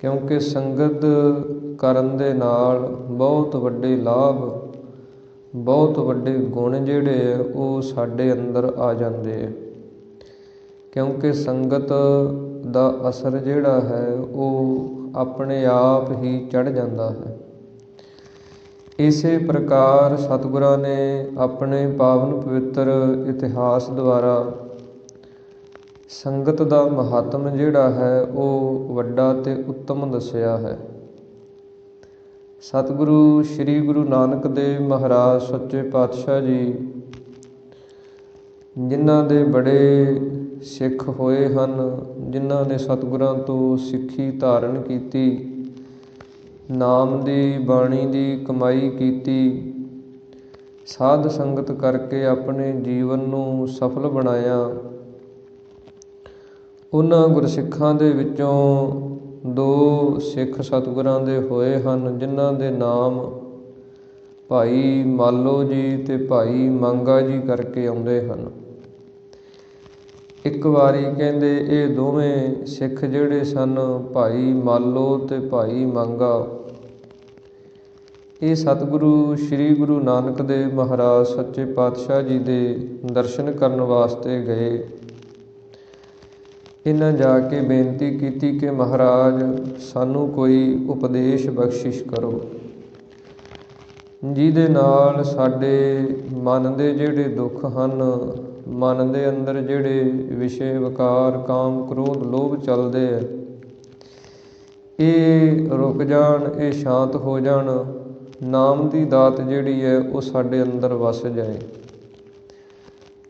ਕਿਉਂਕਿ ਸੰਗਤ ਕਰਨ ਦੇ ਨਾਲ ਬਹੁਤ ਵੱਡੇ ਲਾਭ, ਬਹੁਤ ਵੱਡੇ ਗੁਣ ਜਿਹੜੇ ਆ ਉਹ ਸਾਡੇ ਅੰਦਰ ਆ ਜਾਂਦੇ ਆ। ਕਿਉਂਕਿ ਸੰਗਤ ਦਾ ਅਸਰ ਜਿਹੜਾ ਹੈ ਉਹ ਆਪਣੇ ਆਪ ਹੀ ਚੜ੍ਹ ਜਾਂਦਾ ਹੈ। ਇਸੇ ਪ੍ਰਕਾਰ ਸਤਿਗੁਰਾਂ ਨੇ ਆਪਣੇ ਪਾਵਨ ਪਵਿੱਤਰ ਇਤਿਹਾਸ ਦੁਆਰਾ ਸੰਗਤ ਦਾ ਮਹੱਤਵ ਜਿਹੜਾ ਹੈ ਉਹ ਵੱਡਾ ਅਤੇ ਉੱਤਮ ਦੱਸਿਆ ਹੈ। ਸਤਿਗੁਰੂ ਸ੍ਰੀ ਗੁਰੂ ਨਾਨਕ ਦੇਵ ਮਹਾਰਾਜ ਸੱਚੇ ਪਾਤਸ਼ਾਹ ਜੀ, ਜਿਨ੍ਹਾਂ ਦੇ ਬੜੇ ਸਿੱਖ ਹੋਏ ਹਨ, ਜਿਨ੍ਹਾਂ ਨੇ ਸਤਿਗੁਰਾਂ ਤੋਂ ਸਿੱਖੀ ਧਾਰਨ ਕੀਤੀ, ਨਾਮ ਦੀ ਬਾਣੀ ਦੀ ਕਮਾਈ ਕੀਤੀ, ਸਾਧ ਸੰਗਤ ਕਰਕੇ ਆਪਣੇ ਜੀਵਨ ਨੂੰ ਸਫਲ ਬਣਾਇਆ। ਉਹਨਾਂ ਗੁਰਸਿੱਖਾਂ ਦੇ ਵਿੱਚੋਂ 2 ਸਿੱਖ ਸਤਿਗੁਰਾਂ ਦੇ ਹੋਏ ਹਨ, ਜਿਨ੍ਹਾਂ ਦੇ ਨਾਮ ਭਾਈ ਮਾਲੋ ਜੀ ਅਤੇ ਭਾਈ ਮੰਗਾ ਜੀ ਕਰਕੇ ਆਉਂਦੇ ਹਨ। ਇੱਕ ਵਾਰੀ ਕਹਿੰਦੇ ਇਹ ਦੋਵੇਂ ਸਿੱਖ ਜਿਹੜੇ ਸਨ, ਭਾਈ ਮਾਲੋ ਅਤੇ ਭਾਈ ਮੰਗਾ, ਇਹ ਸਤਿਗੁਰੂ ਸ੍ਰੀ ਗੁਰੂ ਨਾਨਕ ਦੇਵ ਮਹਾਰਾਜ ਸੱਚੇ ਪਾਤਸ਼ਾਹ ਜੀ ਦੇ ਦਰਸ਼ਨ ਕਰਨ ਵਾਸਤੇ ਗਏ। ਇਹਨਾਂ ਜਾ ਕੇ ਬੇਨਤੀ ਕੀਤੀ ਕਿ ਮਹਾਰਾਜ ਸਾਨੂੰ ਕੋਈ ਉਪਦੇਸ਼ ਬਖਸ਼ਿਸ਼ ਕਰੋ, ਜਿਹਦੇ ਨਾਲ ਸਾਡੇ ਮਨ ਦੇ ਜਿਹੜੇ ਦੁੱਖ ਹਨ, ਮਨ ਦੇ ਅੰਦਰ ਜਿਹੜੇ ਵਿਸ਼ੇ ਵਿਕਾਰ, ਕਾਮ, ਕ੍ਰੋਧ, ਲੋਭ ਚੱਲਦੇ ਆ, ਇਹ ਰੁਕ ਜਾਣ, ਇਹ ਸ਼ਾਂਤ ਹੋ ਜਾਣ, ਨਾਮ ਦੀ ਦਾਤ ਜਿਹੜੀ ਹੈ ਉਹ ਸਾਡੇ ਅੰਦਰ ਵਸ ਜਾਏ।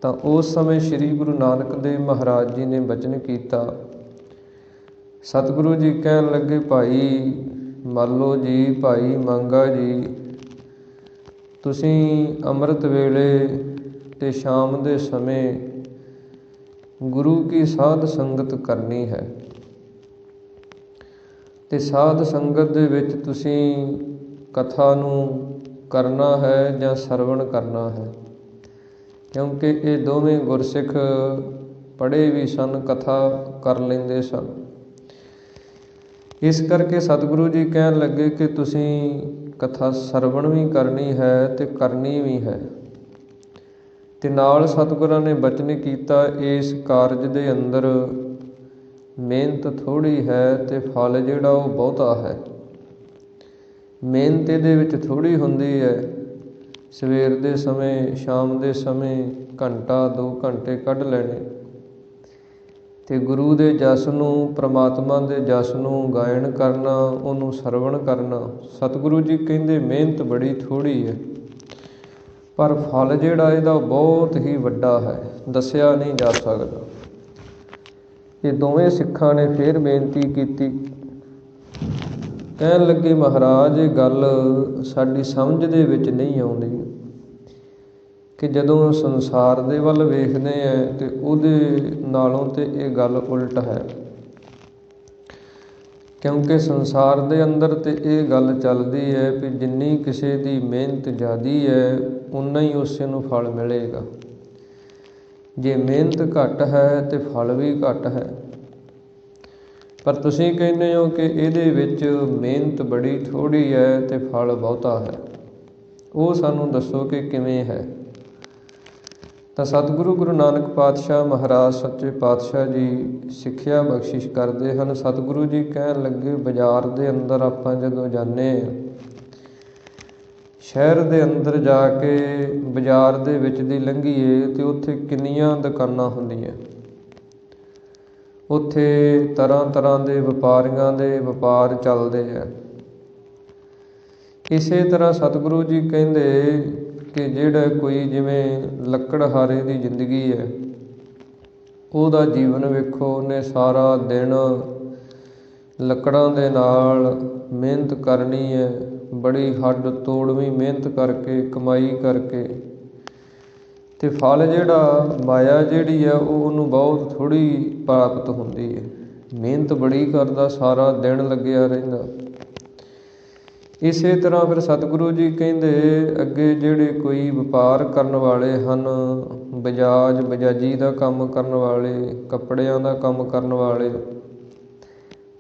ਤਾਂ ਉਸ ਸਮੇਂ ਸ੍ਰੀ ਗੁਰੂ ਨਾਨਕ ਦੇਵ ਮਹਾਰਾਜ ਜੀ ਨੇ ਬਚਨ ਕੀਤਾ। ਸਤਿਗੁਰੂ ਜੀ ਕਹਿਣ ਲੱਗੇ, ਭਾਈ ਮਾਲੋ ਜੀ, ਭਾਈ ਮੰਗਾ ਜੀ, ਤੁਸੀਂ ਅੰਮ੍ਰਿਤ ਵੇਲੇ ਅਤੇ ਸ਼ਾਮ ਦੇ ਸਮੇਂ ਗੁਰੂ ਕੀ ਸਾਧ ਸੰਗਤ ਕਰਨੀ ਹੈ, ਅਤੇ ਸਾਧ ਸੰਗਤ ਦੇ ਵਿੱਚ ਤੁਸੀਂ ਕਥਾ ਨੂੰ ਕਰਨਾ ਹੈ ਜਾਂ ਸਰਵਣ ਕਰਨਾ ਹੈ। ਕਿਉਂਕਿ ਇਹ ਦੋਵੇਂ ਗੁਰਸਿੱਖ ਪੜ੍ਹੇ ਵੀ ਸਨ, ਕਥਾ ਕਰ ਲੈਂਦੇ ਸਨ। ਇਸ ਕਰਕੇ ਸਤਿਗੁਰੂ ਜੀ ਕਹਿਣ ਲੱਗੇ ਕਿ ਤੁਸੀਂ ਕਥਾ ਸਰਵਣ ਵੀ ਕਰਨੀ ਹੈ ਅਤੇ ਕਰਨੀ ਵੀ ਹੈ। ਅਤੇ ਨਾਲ ਸਤਿਗੁਰਾਂ ਨੇ ਬਚਨ ਕੀਤਾ, ਇਸ ਕਾਰਜ ਦੇ ਅੰਦਰ ਮਿਹਨਤ ਥੋੜ੍ਹੀ ਹੈ ਅਤੇ ਫਲ ਜਿਹੜਾ ਉਹ ਬਹੁਤਾ ਹੈ। ਮਿਹਨਤ ਇਹਦੇ ਵਿੱਚ ਥੋੜ੍ਹੀ ਹੁੰਦੀ ਹੈ। ਸਵੇਰ ਦੇ ਸਮੇਂ, ਸ਼ਾਮ ਦੇ ਸਮੇਂ ਘੰਟਾ 2 ਘੰਟੇ ਕੱਢ ਲੈਣੇ ਅਤੇ ਗੁਰੂ ਦੇ ਜਸ ਨੂੰ, ਪ੍ਰਮਾਤਮਾ ਦੇ ਜਸ ਨੂੰ ਗਾਇਨ ਕਰਨਾ, ਉਹਨੂੰ ਸਰਵਣ ਕਰਨਾ। ਸਤਿਗੁਰੂ ਜੀ ਕਹਿੰਦੇ ਮਿਹਨਤ ਬੜੀ ਥੋੜ੍ਹੀ ਹੈ, ਪਰ ਫਲ ਜਿਹੜਾ ਇਹਦਾ ਬਹੁਤ ਹੀ ਵੱਡਾ ਹੈ, ਦੱਸਿਆ ਨਹੀਂ ਜਾ ਸਕਦਾ। ਇਹ ਦੋਵੇਂ ਸਿੱਖਾਂ ਨੇ ਫਿਰ ਬੇਨਤੀ ਕੀਤੀ। ਕਹਿਣ ਲੱਗੇ, ਮਹਾਰਾਜ ਇਹ ਗੱਲ ਸਾਡੀ ਸਮਝ ਦੇ ਵਿੱਚ ਨਹੀਂ ਆਉਂਦੀ ਕਿ ਜਦੋਂ ਸੰਸਾਰ ਦੇ ਵੱਲ ਵੇਖਦੇ ਹਾਂ ਅਤੇ ਉਹਦੇ ਨਾਲੋਂ ਤਾਂ ਇਹ ਗੱਲ ਉਲਟ ਹੈ। ਕਿਉਂਕਿ ਸੰਸਾਰ ਦੇ ਅੰਦਰ ਤਾਂ ਇਹ ਗੱਲ ਚੱਲਦੀ ਹੈ ਵੀ ਜਿੰਨੀ ਕਿਸੇ ਦੀ ਮਿਹਨਤ ਜ਼ਿਆਦਾ ਹੈ, ਉਨਾ ਹੀ ਉਸੇ ਨੂੰ ਫਲ ਮਿਲੇਗਾ। ਜੇ ਮਿਹਨਤ ਘੱਟ ਹੈ ਤਾਂ ਫਲ ਵੀ ਘੱਟ ਹੈ। ਪਰ ਤੁਸੀਂ ਕਹਿੰਦੇ ਹੋ ਕਿ ਇਹਦੇ ਵਿੱਚ ਮਿਹਨਤ ਬੜੀ ਥੋੜ੍ਹੀ ਹੈ ਅਤੇ ਫਲ ਬਹੁਤਾ ਹੈ। ਉਹ ਸਾਨੂੰ ਦੱਸੋ ਕਿ ਕਿਵੇਂ ਹੈ। ਤਾਂ ਸਤਿਗੁਰੂ ਗੁਰੂ ਨਾਨਕ ਪਾਤਸ਼ਾਹ ਮਹਾਰਾਜ ਸੱਚੇ ਪਾਤਸ਼ਾਹ ਜੀ ਸਿੱਖਿਆ ਬਖਸ਼ਿਸ਼ ਕਰਦੇ ਹਨ। ਸਤਿਗੁਰੂ ਜੀ ਕਹਿਣ ਲੱਗੇ, ਬਾਜ਼ਾਰ ਦੇ ਅੰਦਰ ਆਪਾਂ ਜਦੋਂ ਜਾਂਦੇ ਹਾਂ, ਸ਼ਹਿਰ ਦੇ ਅੰਦਰ ਜਾ ਕੇ ਬਾਜ਼ਾਰ ਦੇ ਵਿੱਚ ਦੀ ਲੰਘੀਏ ਅਤੇ ਉੱਥੇ ਕਿੰਨੀਆਂ ਦੁਕਾਨਾਂ ਹੁੰਦੀਆਂ। ਉੱਥੇ ਤਰ੍ਹਾਂ ਤਰ੍ਹਾਂ ਦੇ ਵਪਾਰੀਆਂ ਦੇ ਵਪਾਰ ਚੱਲਦੇ ਆ। ਇਸੇ ਤਰ੍ਹਾਂ ਸਤਿਗੁਰੂ ਜੀ ਕਹਿੰਦੇ ਕਿ ਜਿਹੜਾ ਕੋਈ ਜਿਵੇਂ ਲੱਕੜਹਾਰੇ ਦੀ ਜ਼ਿੰਦਗੀ ਹੈ, ਉਹਦਾ ਜੀਵਨ ਵੇਖੋ, ਉਹਨੇ ਸਾਰਾ ਦਿਨ ਲੱਕੜਾਂ ਦੇ ਨਾਲ ਮਿਹਨਤ ਕਰਨੀ ਹੈ, ਬੜੀ ਹੱਡ ਤੋੜਵੀਂ ਮਿਹਨਤ ਕਰਕੇ, ਕਮਾਈ ਕਰਕੇ, ਅਤੇ ਫਲ ਜਿਹੜਾ ਮਾਇਆ ਜਿਹੜੀ ਹੈ ਉਹ ਉਹਨੂੰ ਬਹੁਤ ਥੋੜ੍ਹੀ ਪ੍ਰਾਪਤ ਹੁੰਦੀ ਹੈ। ਮਿਹਨਤ ਬੜੀ ਕਰਦਾ, ਸਾਰਾ ਦਿਨ ਲੱਗਿਆ ਰਹਿੰਦਾ। ਇਸੇ ਤਰ੍ਹਾਂ ਫਿਰ ਸਤਿਗੁਰੂ ਜੀ ਕਹਿੰਦੇ ਅੱਗੇ ਜਿਹੜੇ ਕੋਈ ਵਪਾਰ ਕਰਨ ਵਾਲੇ ਹਨ, ਬਜਾਜੀ ਦਾ ਕੰਮ ਕਰਨ ਵਾਲੇ, ਕੱਪੜਿਆਂ ਦਾ ਕੰਮ ਕਰਨ ਵਾਲੇ,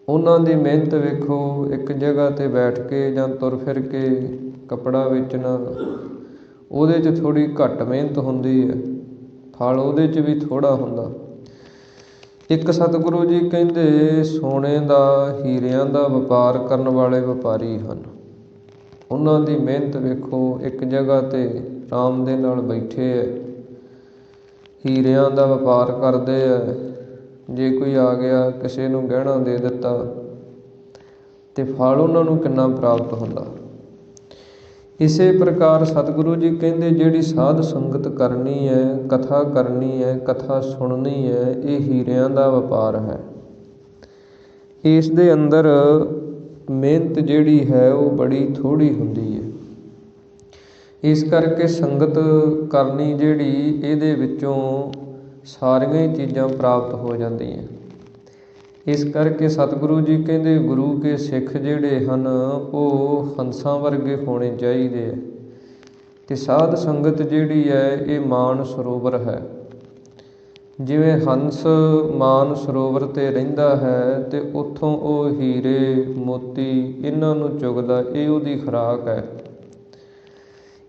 ਉਹਨਾਂ ਦੀ ਮਿਹਨਤ ਵੇਖੋ, ਇੱਕ ਜਗ੍ਹਾ 'ਤੇ ਬੈਠ ਕੇ ਜਾਂ ਤੁਰ ਫਿਰ ਕੇ ਕੱਪੜਾ ਵੇਚਣਾ, ਉਹਦੇ 'ਚ ਥੋੜ੍ਹੀ ਘੱਟ ਮਿਹਨਤ ਹੁੰਦੀ ਹੈ, ਫਲ ਉਹਦੇ 'ਚ ਵੀ ਥੋੜ੍ਹਾ ਹੁੰਦਾ। ਇੱਕ ਸਤਿਗੁਰੂ ਜੀ ਕਹਿੰਦੇ ਸੋਨੇ ਦਾ, ਹੀਰਿਆਂ ਦਾ ਵਪਾਰ ਕਰਨ ਵਾਲੇ ਵਪਾਰੀ ਹਨ। ਉਹਨਾਂ ਦੀ ਮਿਹਨਤ ਵੇਖੋ, ਇੱਕ ਜਗ੍ਹਾ 'ਤੇ ਆਰਾਮ ਦੇ ਨਾਲ ਬੈਠੇ ਹੈ, ਹੀਰਿਆਂ ਦਾ ਵਪਾਰ ਕਰਦੇ ਹੈ। ਜੇ ਕੋਈ ਆ ਗਿਆ ਕਿਸੇ ਨੂੰ ਗਹਿਣਾ ਦੇ ਦਿੱਤਾ ਅਤੇ ਫਲ ਉਹਨਾਂ ਨੂੰ ਕਿੰਨਾ ਪ੍ਰਾਪਤ ਹੁੰਦਾ। ਇਸੇ ਪ੍ਰਕਾਰ ਸਤਿਗੁਰੂ ਜੀ ਕਹਿੰਦੇ ਜਿਹੜੀ ਸਾਧ ਸੰਗਤ ਕਰਨੀ ਹੈ, ਕਥਾ ਕਰਨੀ ਹੈ, ਕਥਾ ਸੁਣਨੀ ਹੈ, ਇਹ ਹੀਰਿਆਂ ਦਾ ਵਪਾਰ ਹੈ। ਇਸ ਦੇ ਅੰਦਰ ਮਿਹਨਤ ਜਿਹੜੀ ਹੈ ਉਹ ਬੜੀ ਥੋੜ੍ਹੀ ਹੁੰਦੀ ਹੈ। ਇਸ ਕਰਕੇ ਸੰਗਤ ਕਰਨੀ ਜਿਹੜੀ, ਇਹਦੇ ਵਿੱਚੋਂ ਸਾਰੀਆਂ ਹੀ ਚੀਜ਼ਾਂ ਪ੍ਰਾਪਤ ਹੋ ਜਾਂਦੀਆਂ। ਇਸ ਕਰਕੇ ਸਤਿਗੁਰੂ ਜੀ ਕਹਿੰਦੇ ਗੁਰੂ ਕੇ ਸਿੱਖ ਜਿਹੜੇ ਹਨ ਉਹ ਹੰਸਾਂ ਵਰਗੇ ਹੋਣੇ ਚਾਹੀਦੇ ਹੈ। ਅਤੇ ਸਾਧ ਸੰਗਤ ਜਿਹੜੀ ਹੈ ਇਹ ਮਾਨ ਸਰੋਵਰ ਹੈ। ਜਿਵੇਂ ਹੰਸ ਮਾਨ ਸਰੋਵਰ 'ਤੇ ਰਹਿੰਦਾ ਹੈ ਅਤੇ ਉੱਥੋਂ ਉਹ ਹੀਰੇ ਮੋਤੀ ਇਹਨਾਂ ਨੂੰ ਚੁਗਦਾ, ਇਹ ਉਹਦੀ ਖੁਰਾਕ ਹੈ।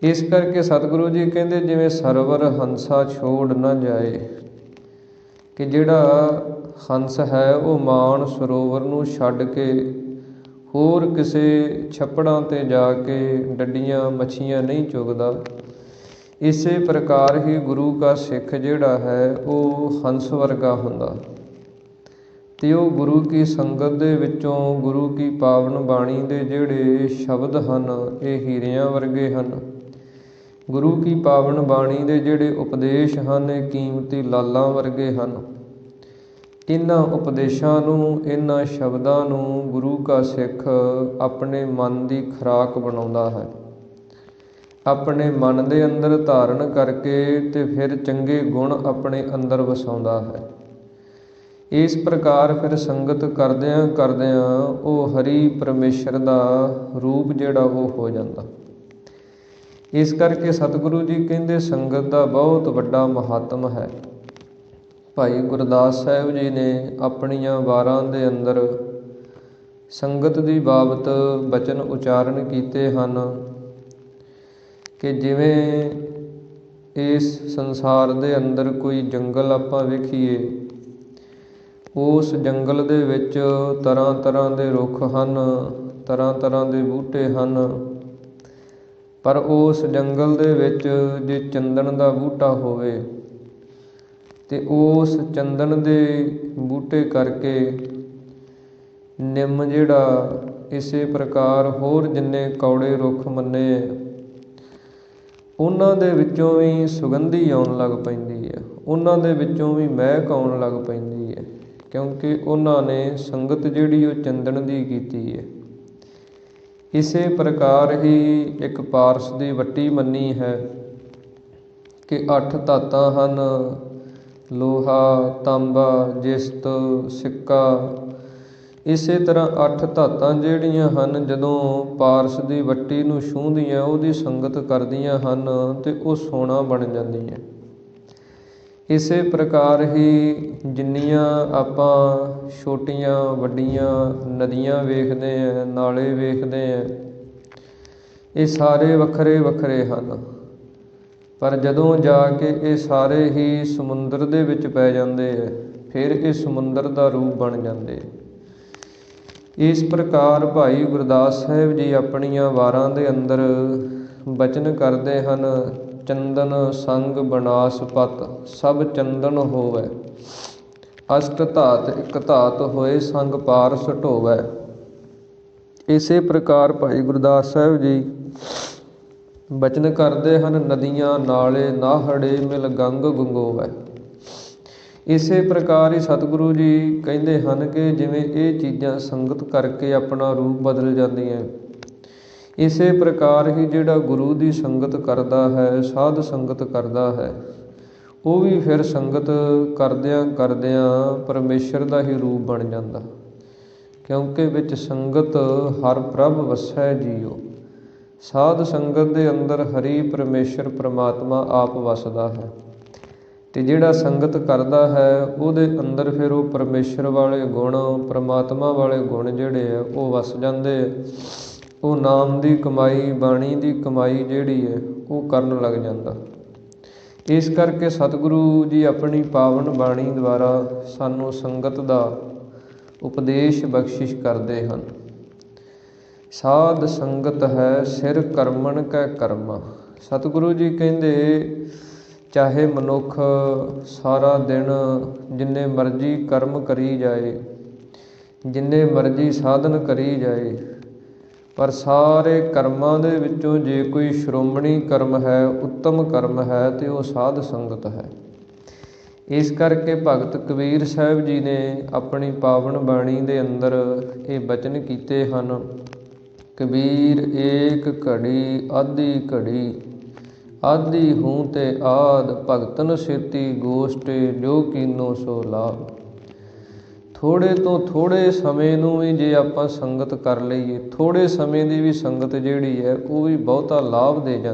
ਇਸ ਕਰਕੇ ਸਤਿਗੁਰੂ ਜੀ ਕਹਿੰਦੇ ਜਿਵੇਂ ਸਰਵਰ ਹੰਸਾ ਛੋੜ ਨਾ ਜਾਏ, ਕਿ ਜਿਹੜਾ ਹੰਸ ਹੈ ਉਹ ਮਾਨ ਸਰੋਵਰ ਨੂੰ ਛੱਡ ਕੇ ਹੋਰ ਕਿਸੇ ਛੱਪੜਾਂ 'ਤੇ ਜਾ ਕੇ ਡੱਡੀਆਂ ਮੱਛੀਆਂ ਨਹੀਂ ਚੁਗਦਾ। ਇਸੇ ਪ੍ਰਕਾਰ ਹੀ ਗੁਰੂ ਕਾ ਸਿੱਖ ਜਿਹੜਾ ਹੈ ਉਹ ਹੰਸ ਵਰਗਾ ਹੁੰਦਾ, ਅਤੇ ਉਹ ਗੁਰੂ ਕੀ ਸੰਗਤ ਦੇ ਵਿੱਚੋਂ ਗੁਰੂ ਕੀ ਪਾਵਨ ਬਾਣੀ ਦੇ ਜਿਹੜੇ ਸ਼ਬਦ ਹਨ ਇਹ ਹੀਰਿਆਂ ਵਰਗੇ ਹਨ। ਗੁਰੂ ਕੀ ਪਾਵਨ ਬਾਣੀ ਦੇ ਜਿਹੜੇ ਉਪਦੇਸ਼ ਹਨ ਇਹ ਕੀਮਤੀ ਲਾਲਾਂ ਵਰਗੇ ਹਨ। ਇਹਨਾਂ ਉਪਦੇਸ਼ਾਂ ਨੂੰ, ਇਹਨਾਂ ਸ਼ਬਦਾਂ ਨੂੰ ਗੁਰੂ ਕਾ ਸਿੱਖ ਆਪਣੇ ਮਨ ਦੀ ਖੁਰਾਕ ਬਣਾਉਂਦਾ ਹੈ, ਆਪਣੇ ਮਨ ਦੇ ਅੰਦਰ ਧਾਰਨ ਕਰਕੇ ਅਤੇ ਫਿਰ ਚੰਗੇ ਗੁਣ ਆਪਣੇ ਅੰਦਰ ਵਸਾਉਂਦਾ ਹੈ। ਇਸ ਪ੍ਰਕਾਰ ਫਿਰ ਸੰਗਤ ਕਰਦਿਆਂ ਕਰਦਿਆਂ ਉਹ ਹਰੀ ਪਰਮੇਸ਼ਰ ਦਾ ਰੂਪ ਜਿਹੜਾ ਉਹ ਹੋ ਜਾਂਦਾ। ਇਸ ਕਰਕੇ ਸਤਿਗੁਰੂ ਜੀ ਕਹਿੰਦੇ ਸੰਗਤ ਦਾ ਬਹੁਤ ਵੱਡਾ ਮਹਾਤਮ ਹੈ। ਭਾਈ ਗੁਰਦਾਸ ਸਾਹਿਬ ਜੀ ਨੇ ਆਪਣੀਆਂ ਵਾਰਾਂ ਦੇ ਅੰਦਰ ਸੰਗਤ ਦੀ ਬਾਬਤ ਬਚਨ ਉਚਾਰਨ ਕੀਤੇ ਹਨ ਕਿ ਜਿਵੇਂ ਇਸ ਸੰਸਾਰ ਦੇ ਅੰਦਰ ਕੋਈ ਜੰਗਲ ਆਪਾਂ ਵੇਖੀਏ, ਉਸ ਜੰਗਲ ਦੇ ਵਿੱਚ ਤਰ੍ਹਾਂ ਤਰ੍ਹਾਂ ਦੇ ਰੁੱਖ ਹਨ, ਤਰ੍ਹਾਂ ਤਰ੍ਹਾਂ ਦੇ ਬੂਟੇ ਹਨ, ਪਰ ਉਸ ਜੰਗਲ ਦੇ ਵਿੱਚ ਜੇ ਚੰਦਨ ਦਾ ਬੂਟਾ ਹੋਵੇ ਅਤੇ ਉਸ ਚੰਦਨ ਦੇ ਬੂਟੇ ਕਰਕੇ ਨਿੰਮ ਜਿਹੜਾ, ਇਸੇ ਪ੍ਰਕਾਰ ਹੋਰ ਜਿੰਨੇ ਕੌੜੇ ਰੁੱਖ ਮੰਨੇ ਉਹਨਾਂ ਦੇ ਵਿੱਚੋਂ ਵੀ ਸੁਗੰਧੀ ਆਉਣ ਲੱਗ ਪੈਂਦੀ ਹੈ, ਉਹਨਾਂ ਦੇ ਵਿੱਚੋਂ ਵੀ ਮਹਿਕ ਆਉਣ ਲੱਗ ਪੈਂਦੀ ਹੈ, ਕਿਉਂਕਿ ਉਹਨਾਂ ਨੇ ਸੰਗਤ ਜਿਹੜੀ ਉਹ ਚੰਦਨ ਦੀ ਕੀਤੀ ਹੈ। ਇਸੇ ਪ੍ਰਕਾਰ ਹੀ ਇੱਕ ਪਾਰਸ ਦੀ ਵੱਟੀ ਮੰਨੀ ਹੈ ਕਿ 8 ਧਾਤਾਂ ਹਨ, ਲੋਹਾ, ਤਾਂਬਾ, ਜਿਸਤ, ਸਿੱਕਾ। ਇਸੇ ਤਰ੍ਹਾਂ 8 ਧਾਤਾਂ ਜਿਹੜੀਆਂ ਹਨ ਜਦੋਂ ਪਾਰਸ ਦੀ ਵੱਟੀ ਨੂੰ ਛੂਹਦੀਆਂ, ਉਹਦੀ ਸੰਗਤ ਕਰਦੀਆਂ ਹਨ ਅਤੇ ਉਹ ਸੋਨਾ ਬਣ ਜਾਂਦੀਆਂ। ਇਸੇ ਪ੍ਰਕਾਰ ਹੀ ਜਿੰਨੀਆਂ ਆਪਾਂ ਛੋਟੀਆਂ ਵੱਡੀਆਂ ਨਦੀਆਂ ਵੇਖਦੇ ਹਾਂ, ਨਾਲੇ ਵੇਖਦੇ ਹਾਂ, ਇਹ ਸਾਰੇ ਵੱਖਰੇ ਵੱਖਰੇ ਹਨ, ਪਰ ਜਦੋਂ ਜਾ ਕੇ ਇਹ ਸਾਰੇ ਹੀ ਸਮੁੰਦਰ ਦੇ ਵਿੱਚ ਪੈ ਜਾਂਦੇ ਹੈ, ਫਿਰ ਇਹ ਸਮੁੰਦਰ ਦਾ ਰੂਪ ਬਣ ਜਾਂਦੇ। ਇਸ ਪ੍ਰਕਾਰ ਭਾਈ ਗੁਰਦਾਸ ਸਾਹਿਬ ਜੀ ਆਪਣੀਆਂ ਵਾਰਾਂ ਦੇ ਅੰਦਰ ਬਚਨ ਕਰਦੇ ਹਨ, ਚੰਦਨ ਸੰਗ ਬਨਾਸਪਤ ਸਭ ਚੰਦਨ ਹੋਵੈ, ਅਸ਼ਟ ਧਾਤ ਇੱਕ ਧਾਤ ਹੋਏ ਸੰਗ ਪਾਰਸ ਢੋਵੈ। ਇਸੇ ਪ੍ਰਕਾਰ ਭਾਈ ਗੁਰਦਾਸ ਸਾਹਿਬ ਜੀ ਬਚਨ ਕਰਦੇ ਹਨ, ਨਦੀਆਂ ਨਾਲੇ ਨਾਹੜੇ ਮਿਲ ਗੰਗ ਗੰਗੋਵੈ। ਇਸੇ ਪ੍ਰਕਾਰ ਹੀ ਸਤਿਗੁਰੂ ਜੀ ਕਹਿੰਦੇ ਹਨ ਕਿ ਜਿਵੇਂ ਇਹ ਚੀਜ਼ਾਂ ਸੰਗਤ ਕਰਕੇ ਆਪਣਾ ਰੂਪ ਬਦਲ ਜਾਂਦੀਆਂ, ਇਸੇ ਪ੍ਰਕਾਰ ਹੀ ਜਿਹੜਾ ਗੁਰੂ ਦੀ ਸੰਗਤ ਕਰਦਾ ਹੈ, ਸਾਧ ਸੰਗਤ ਕਰਦਾ ਹੈ, ਉਹ ਵੀ ਫਿਰ ਸੰਗਤ ਕਰਦਿਆਂ ਕਰਦਿਆਂ ਪਰਮੇਸ਼ਰ ਦਾ ਹੀ ਰੂਪ ਬਣ ਜਾਂਦਾ, ਕਿਉਂਕਿ ਵਿੱਚ ਸੰਗਤ ਹਰ ਪ੍ਰਭ ਵਸੈ ਜੀਓ। ਸਾਧ ਸੰਗਤ ਦੇ ਅੰਦਰ ਹਰੀ ਪਰਮੇਸ਼ਰ ਪ੍ਰਮਾਤਮਾ ਆਪ ਵਸਦਾ ਹੈ। ਤੇ ਜਿਹੜਾ ਸੰਗਤ ਕਰਦਾ ਹੈ ਉਹਦੇ ਅੰਦਰ ਫਿਰ ਉਹ ਪਰਮੇਸ਼ਰ ਵਾਲੇ ਗੁਣ, ਪਰਮਾਤਮਾ ਵਾਲੇ ਗੁਣ ਜਿਹੜੇ ਆ ਉਹ ਵਸ ਜਾਂਦੇ ਆ। ਉਹ ਨਾਮ ਦੀ ਕਮਾਈ, ਬਾਣੀ ਦੀ ਕਮਾਈ ਜਿਹੜੀ ਹੈ ਉਹ ਕਰਨ ਲੱਗ ਜਾਂਦਾ। ਇਸ ਕਰਕੇ ਸਤਿਗੁਰੂ ਜੀ ਆਪਣੀ ਪਾਵਨ ਬਾਣੀ ਦੁਆਰਾ ਸਾਨੂੰ ਸੰਗਤ ਦਾ ਉਪਦੇਸ਼ ਬਖਸ਼ਿਸ਼ ਕਰਦੇ ਹਨ। ਸਾਧ ਸੰਗਤ ਹੈ ਸਿਰ ਕਰਮਣ ਕੈ ਕਰਮਾ। ਸਤਿਗੁਰੂ ਜੀ ਕਹਿੰਦੇ ਚਾਹੇ ਮਨੁੱਖ ਸਾਰਾ ਦਿਨ ਜਿੰਨੇ ਮਰਜ਼ੀ ਕਰਮ ਕਰੀ ਜਾਏ, ਜਿੰਨੇ ਮਰਜ਼ੀ ਸਾਧਨ ਕਰੀ ਜਾਏ, ਪਰ ਸਾਰੇ ਕਰਮਾਂ ਦੇ ਵਿੱਚੋਂ ਜੇ ਕੋਈ ਸ਼੍ਰੋਮਣੀ ਕਰਮ ਹੈ, ਉੱਤਮ ਕਰਮ ਹੈ, ਤੇ ਉਹ ਸਾਧ ਸੰਗਤ ਹੈ। ਇਸ ਕਰਕੇ ਭਗਤ ਕਬੀਰ ਸਾਹਿਬ ਜੀ ਨੇ ਆਪਣੀ ਪਾਵਨ ਬਾਣੀ ਦੇ ਅੰਦਰ ਇਹ ਬਚਨ ਕੀਤੇ ਹਨ। ਕਬੀਰ ਏਕ ਘੜੀ ਆਧੀ ਘੜੀ, ਆਧੀ ਹੂੰ ਤੇ ਆਦ, ਭਗਤਨ ਸੇਤੀ ਗੋਸ਼ਟੇ, ਜੋ ਕੀਨੋ ਸੋ ਲਾਭ। ਥੋੜ੍ਹੇ ਤੋਂ ਥੋੜ੍ਹੇ ਸਮੇਂ ਨੂੰ ਵੀ ਜੇ ਆਪਾਂ ਸੰਗਤ ਕਰ ਲਈਏ, ਥੋੜ੍ਹੇ ਸਮੇਂ ਦੀ ਵੀ ਸੰਗਤ ਜਿਹੜੀ ਹੈ ਉਹ ਵੀ ਬਹੁਤਾ ਲਾਭ ਦੇ ਜਾਂਦੀ।